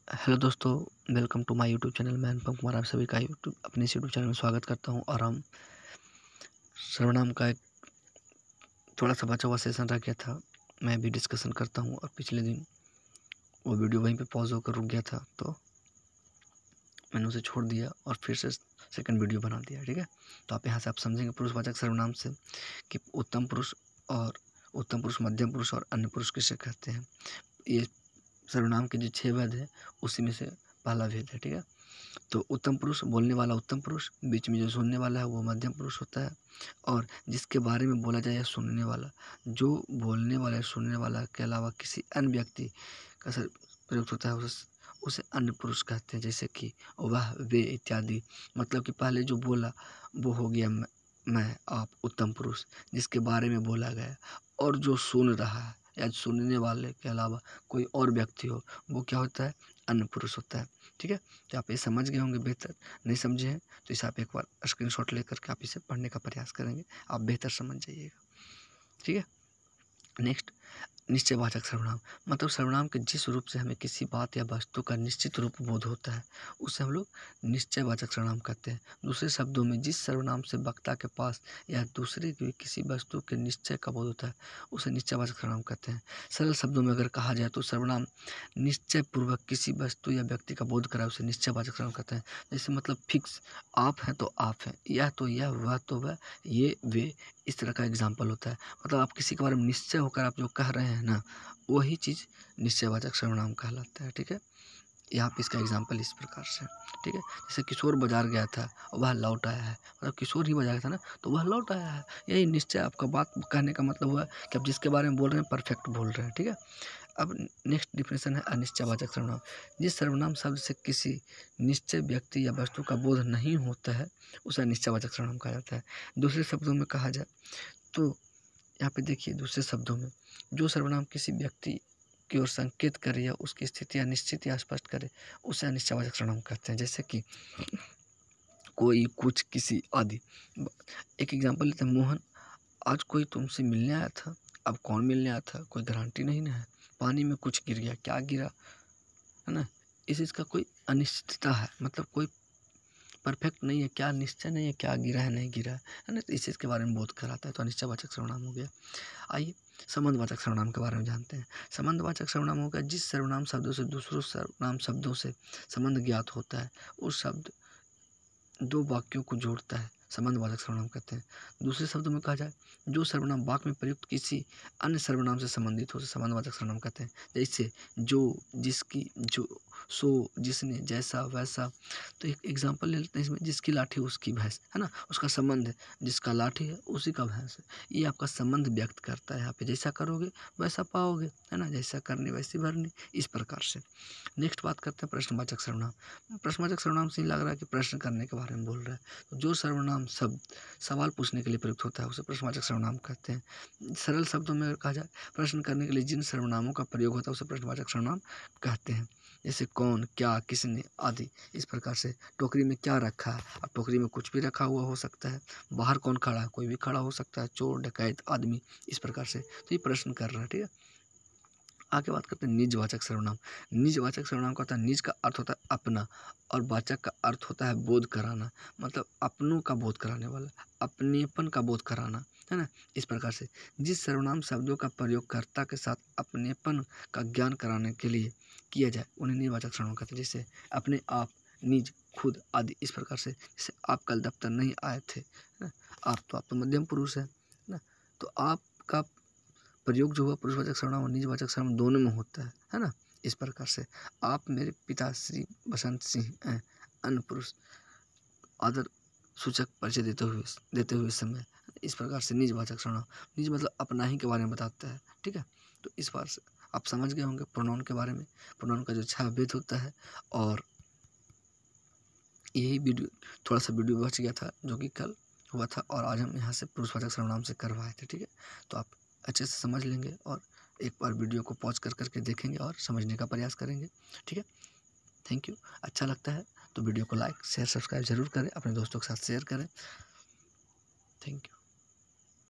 Hello दोस्तों, welcome to my YouTube channel. मैं अनुपम कुमार आप सभी का अपने इस यूट्यूब चैनल में स्वागत करता हूं। और हम सर्वनाम का एक थोड़ा सा बचा हुआ सेशन रह गया था, मैं भी डिस्कशन करता हूं। और पिछले दिन वो वीडियो वहीं पे पॉज होकर रुक गया था, तो मैंने उसे छोड़ दिया और फिर से सेकंड वीडियो बना दिया। ठीक है, तो यहाँ से आप समझेंगे पुरुषवाचक सर्वनाम से कि उत्तम पुरुष, मध्यम पुरुष और अन्य पुरुष किसे कहते हैं। ये सर्वनाम के जो 6 भेद है उसी में से पहला भेद है। ठीक है, तो उत्तम पुरुष बोलने वाला उत्तम पुरुष, बीच में जो सुनने वाला है वो मध्यम पुरुष होता है, और जिसके बारे में बोला जाए सुनने वाला, जो बोलने वाला है सुनने वाला के अलावा किसी अन्य व्यक्ति का प्रयुक्त होता है उसे अन्य पुरुष कहते हैं। जैसे कि वह, वे इत्यादि। मतलब कि पहले जो बोला वो हो गया मैं, आप, उत्तम पुरुष जिसके बारे में बोला गया, और जो सुन रहा है या सुनने वाले के अलावा कोई और व्यक्ति हो वो क्या होता है, अन्य पुरुष होता है। ठीक है, तो आप ये समझ गए होंगे। बेहतर नहीं समझे हैं तो इसे आप एक बार स्क्रीनशॉट लेकर के आप इसे पढ़ने का प्रयास करेंगे, आप बेहतर समझ जाइएगा। ठीक है, नेक्स्ट, निश्चयवाचक सर्वनाम। मतलब सर्वनाम के जिस रूप से हमें किसी बात या वस्तु का निश्चित रूप बोध होता है उसे हम लोग निश्चयवाचक सर्वनाम कहते हैं। दूसरे शब्दों में, जिस सर्वनाम से वक्ता के पास या दूसरे की किसी वस्तु के निश्चय का बोध होता है उसे निश्चयवाचक सर्वनाम कहते हैं। सरल शब्दों में अगर कहा जाए तो सर्वनाम निश्चय पूर्वक किसी वस्तु या व्यक्ति का बोध कराए उसे निश्चयवाचक सर्वनाम कहते हैं। जैसे मतलब फिक्स, आप हैं तो आप हैं, यह तो यह, वह तो वह, ये वे, इस तरह का एग्जाम्पल होता है। मतलब आप किसी के बारे में निश्चय होकर आप जो कह रहे हैं ना, वही चीज़ निश्चयवाचक सर्वनाम कहलाता है। ठीक है, यहाँ पे इसका एग्जाम्पल इस प्रकार से। ठीक है, जैसे किशोर बाजार गया था और वह लौट आया है, मतलब किशोर ही बाजार गया था ना तो वह लौट आया है। यही निश्चय, आपका बात कहने का मतलब हुआ कि आप जिसके बारे में बोल रहे हैं परफेक्ट बोल रहे हैं। ठीक है, अब नेक्स्ट डिफिनेशन है अनिश्चयवाचक सर्वनाम। जिस सर्वनाम शब्द से किसी निश्चय व्यक्ति या वस्तु का बोध नहीं होता है उसे अनिश्चयवाचक सर्वनाम कहा जाता है। दूसरे शब्दों में कहा जाए तो यहाँ पे देखिए, दूसरे शब्दों में जो सर्वनाम किसी व्यक्ति की ओर संकेत करे या उसकी स्थिति या निश्चित या स्पष्ट करे उसे अनिश्चयवाचक सर्वनाम कहते हैं। जैसे कि कोई, कुछ, किसी आदि। एक एग्जांपल लेते हैं, मोहन, आज कोई तुमसे मिलने आया था। अब कौन मिलने आया था, कोई गारंटी नहीं ना है। पानी में कुछ गिर गया, क्या गिरा, है ना, इस चीज़ का कोई अनिश्चितता है, मतलब कोई परफेक्ट नहीं है, क्या निश्चय नहीं है, क्या गिरा है नहीं गिरा है ना, तो इस चीज़ के बारे में बोध कराता है, तो अनिश्चयवाचक सर्वनाम हो गया। आइए संबंधवाचक सर्वनाम के बारे में जानते हैं। संबंधवाचक सर्वनाम होगा जिस सर्वनाम शब्दों से दूसरों सर्वनाम शब्दों से संबंध ज्ञात होता है, उस शब्द दो वाक्यों को जोड़ता है, संबंधवाचक सर्वनाम कहते हैं। दूसरे शब्दों में कहा जाए, जो सर्वनाम वाक्य में प्रयुक्त किसी अन्य सर्वनाम से संबंधित हो उसे संबंधवाचक सर्वनाम कहते हैं। जैसे जो, जिसकी, जो, सो, जिसने, जैसा, वैसा। तो एक एग्जाम्पल ले लेते हैं इसमें, जिसकी लाठी उसकी भैंस, है ना, उसका संबंध है, जिसका लाठी है उसी का भैंस है। ये आपका संबंध व्यक्त करता है। यहाँ पे जैसा करोगे वैसा पाओगे, है ना, जैसा करनी वैसी भरनी, इस प्रकार से। नेक्स्ट बात करते हैं प्रश्नवाचक सर्वनाम। प्रश्नवाचक सर्वनाम से ही लग रहा है कि प्रश्न करने के बारे में बोल रहा है। तो जो सर्वनाम शब्द सवाल पूछने के लिए प्रयुक्त होता है उसे प्रश्नवाचक सर्वनाम कहते हैं। सरल शब्दों में अगर कहा जाए, प्रश्न करने के लिए जिन सर्वनामों का प्रयोग होता है उसे प्रश्नवाचक सर्वनाम कहते हैं। जैसे कौन, क्या, किसने आदि, इस प्रकार से। टोकरी में क्या रखा है, अब टोकरी में कुछ भी रखा हुआ हो सकता है। बाहर कौन खड़ा है, कोई भी खड़ा हो सकता है, चोर, डकैत, आदमी, इस प्रकार से। तो ये प्रश्न कर रहा है। ठीक है, आगे बात करते हैं निजवाचक सर्वनाम। निजवाचक सर्वनाम का होता है, निज का अर्थ होता है अपना, और वाचक का अर्थ होता है बोध कराना, मतलब अपनों का बोध कराने वाला, अपनेपन का बोध कराना, है ना, इस प्रकार से। जिस सर्वनाम शब्दों का प्रयोग कर्ता के साथ अपनेपन का ज्ञान कराने के लिए किया जाए उन्हें निजवाचक सर्वनाम कहते हैं। जैसे अपने आप, निज, खुद आदि, इस प्रकार से। जैसे आप कल दफ्तर नहीं आए थे, है ना, आप तो मध्यम पुरुष है ना, तो आपका प्रयोग जो हुआ पुरुषवाचक सर्वनाम और निजवाचक सर्वनाम दोनों में होता है ना, इस प्रकार से। आप मेरे पिता श्री बसंत सिंह हैं, अन्य पुरुष, आदर सूचक परिचय देते हुए समय, इस प्रकार से निजवाचक सर्वनाम। निज मतलब अपना ही के बारे में बताता है। ठीक है, तो इस बार से आप समझ गए होंगे प्रोनाउन के बारे में, प्रोनाउन का जो 6 भेद होता है। और यही वीडियो, थोड़ा सा वीडियो बच गया था जो कि कल हुआ था, और आज हम यहाँ से पुरुषवाचक सर्वनाम से करवाए थे। ठीक है, तो आप अच्छे से समझ लेंगे और एक बार वीडियो को पॉज कर करके देखेंगे और समझने का प्रयास करेंगे। ठीक है, थैंक यू। अच्छा लगता है तो वीडियो को लाइक, शेयर, सब्सक्राइब जरूर करें, अपने दोस्तों के साथ शेयर करें। Thank you.